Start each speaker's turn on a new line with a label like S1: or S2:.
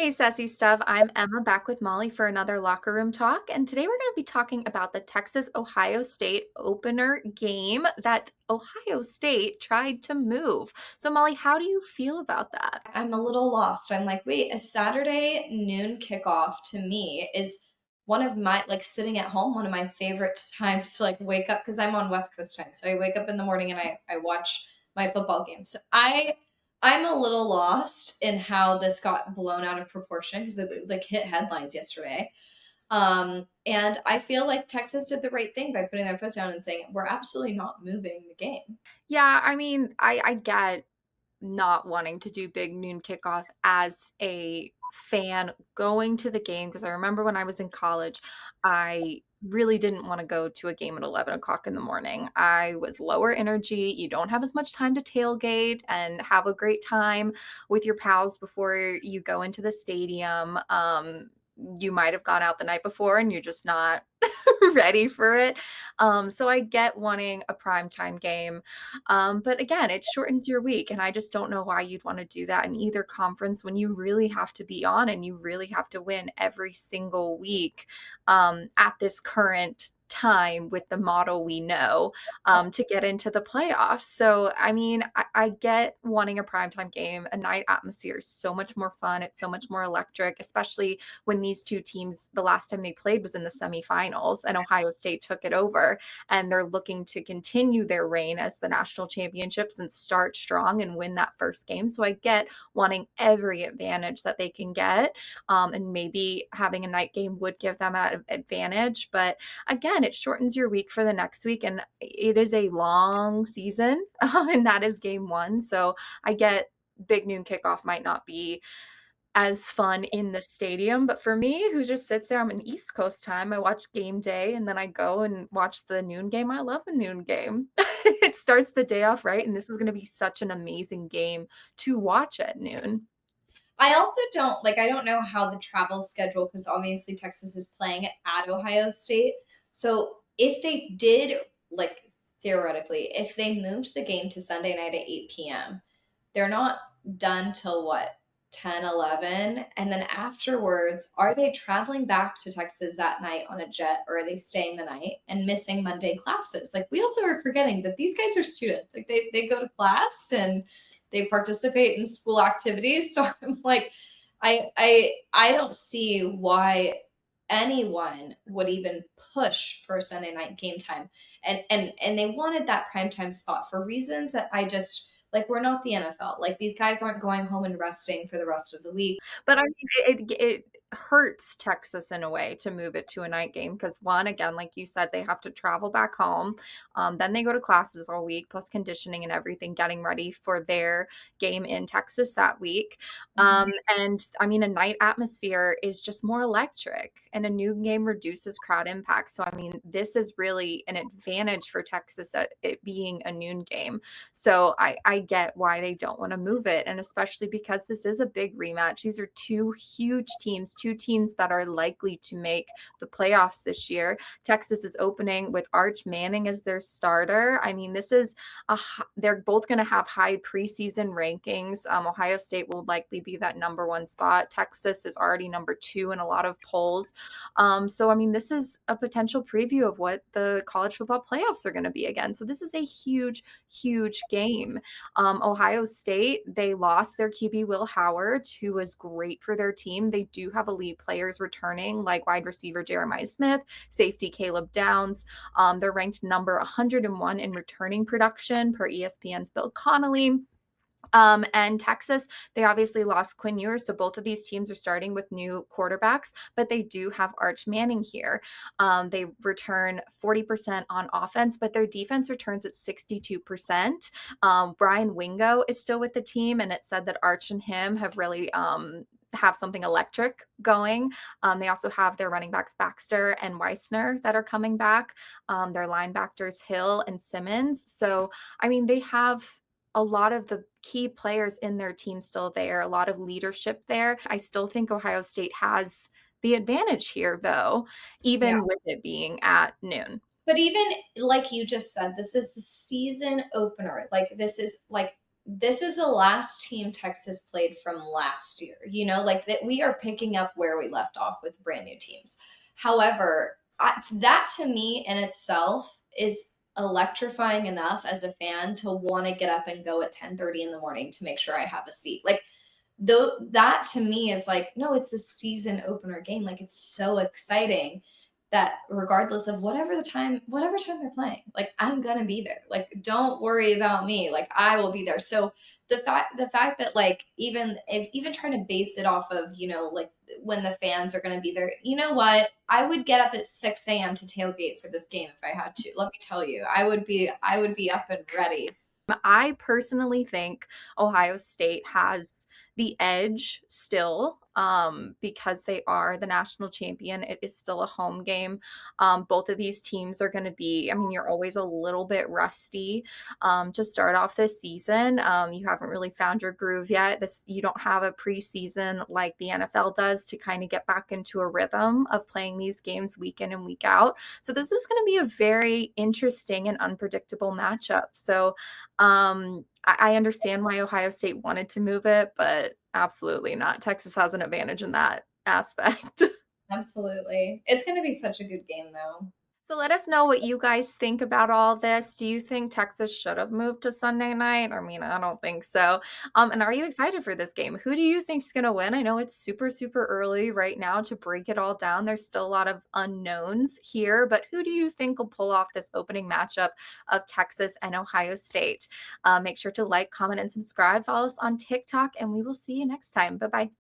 S1: Hey, sassy stuff. I'm Emma back with Molly for another locker room talk. And today we're going to be talking about the Texas Ohio State opener game that Ohio State tried to move. So, Molly, how do you feel about that?
S2: I'm a little lost. I'm like, wait, a Saturday noon kickoff to me is one of my, like, sitting at home, one of my favorite times to like wake up because I'm on West Coast time. So I wake up in the morning and I watch my football game. So I'm a little lost in how this got blown out of proportion because it like hit headlines yesterday. And I feel like Texas did the right thing by putting their foot down and saying, we're absolutely not moving the game.
S1: Yeah, I mean, I get not wanting to do big noon kickoff as a fan going to the game because I remember when I was in college, I really didn't want to go to a game at 11 o'clock in the morning. I was lower energy. You don't have as much time to tailgate and have a great time with your pals before you go into the stadium. You might have gone out the night before and you're just not ready for it. So I get wanting a primetime game. But again, it shortens your week. And I just don't know why you'd want to do that in either conference when you really have to be on and you really have to win every single week at this current time with the model we know to get into the playoffs. So, I mean, I get wanting a primetime game. A night atmosphere is so much more fun. It's so much more electric, especially when these two teams, the last time they played was in the semifinals and Ohio State took it over. And they're looking to continue their reign as the national championships and start strong and win that first game. So I get wanting every advantage that they can get. And maybe having a night game would give them an advantage. But again, it shortens your week for the next week. And it is a long season, and that is game one. So I get big noon kickoff might not be as fun in the stadium. But for me, who just sits there, I'm an East Coast time. I watch game day and then I go and watch the noon game. I love a noon game. It starts the day off right. And this is going to be such an amazing game to watch at noon.
S2: I also don't like, I don't know how the travel schedule, because obviously Texas is playing at Ohio State. So if they did, like, theoretically, if they moved the game to Sunday night at 8 p.m., they're not done till what, 10, 11? And then afterwards, are they traveling back to Texas that night on a jet, or are they staying the night and missing Monday classes? Like, we also are forgetting that these guys are students. Like, they go to class and they participate in school activities. So I'm like, I don't see why anyone would even push for Sunday night game time. And they wanted that primetime spot for reasons that I just, like, we're not the NFL. Like, these guys aren't going home and resting for the rest of the week.
S1: But I mean, it hurts Texas in a way to move it to a night game because one, again, like you said, they have to travel back home. Then they go to classes all week, plus conditioning and everything, getting ready for their game in Texas that week.
S2: Mhm.
S1: And I mean, a night atmosphere is just more electric, and a noon game reduces crowd impact. So I mean, this is really an advantage for Texas at it being a noon game. So I get why they don't want to move it. And especially because this is a big rematch. These are two huge teams, two teams that are likely to make the playoffs this year. Texas is opening with Arch Manning as their starter. I mean, this is they're both going to have high preseason rankings. Ohio State will likely be that number one spot. Texas is already number two in a lot of polls. So, I mean, this is a potential preview of what the college football playoffs are going to be again. So, this is a huge, huge game. Ohio State, they lost their QB Will Howard, who was great for their team. They do have elite players returning, like wide receiver Jeremiah Smith, safety Caleb Downs. They're ranked number 101 in returning production per ESPN's Bill Connolly. And Texas, they obviously lost Quinn Ewers. So both of these teams are starting with new quarterbacks, but they do have Arch Manning here. They return 40% on offense, but their defense returns at 62%. Brian Wingo is still with the team, and it said that Arch and him have really have something electric going. They also have their running backs Baxter and Weissner that are coming back. Their linebackers Hill and Simmons. So I mean, they have a lot of the key players in their team still there, a lot of leadership there. I still think Ohio State has the advantage here, though,
S2: Yeah.
S1: even with it being at noon.
S2: But even like you just said, this is the season opener. Like, this is like this is the last team Texas played from last year. You know, like that we are picking up where we left off with brand new teams. However, that to me in itself is electrifying enough as a fan to want to get up and go at 10:30 in the morning to make sure I have a seat. Like though that to me is like, no, it's a season opener game. Like it's so exciting that regardless of whatever time they're playing, like I'm gonna be there. Like don't worry about me. Like I will be there. So the fact that like even trying to base it off of, like when the fans are gonna be there, you know what? I would get up at 6 a.m. to tailgate for this game if I had to. Let me tell you, I would be up and ready.
S1: I personally think Ohio State has the edge still, because they are the national champion. It is still a home game. Both of these teams are going to be, I mean, you're always a little bit rusty to start off this season. You haven't really found your groove yet. You don't have a preseason like the NFL does to kind of get back into a rhythm of playing these games week in and week out. So this is going to be a very interesting and unpredictable matchup. So I understand why Ohio State wanted to move it, but absolutely not. Texas has an advantage in that aspect.
S2: Absolutely. It's gonna be such a good game though.
S1: So let us know what you guys think about all this. Do you think Texas should have moved to Sunday night? I mean, I don't think so. And are you excited for this game? Who do you think's going to win? I know it's super, super early right now to break it all down. There's still a lot of unknowns here, but who do you think will pull off this opening matchup of Texas and Ohio State? Make sure to like, comment, and subscribe. Follow us on TikTok, and we will see you next time. Bye bye.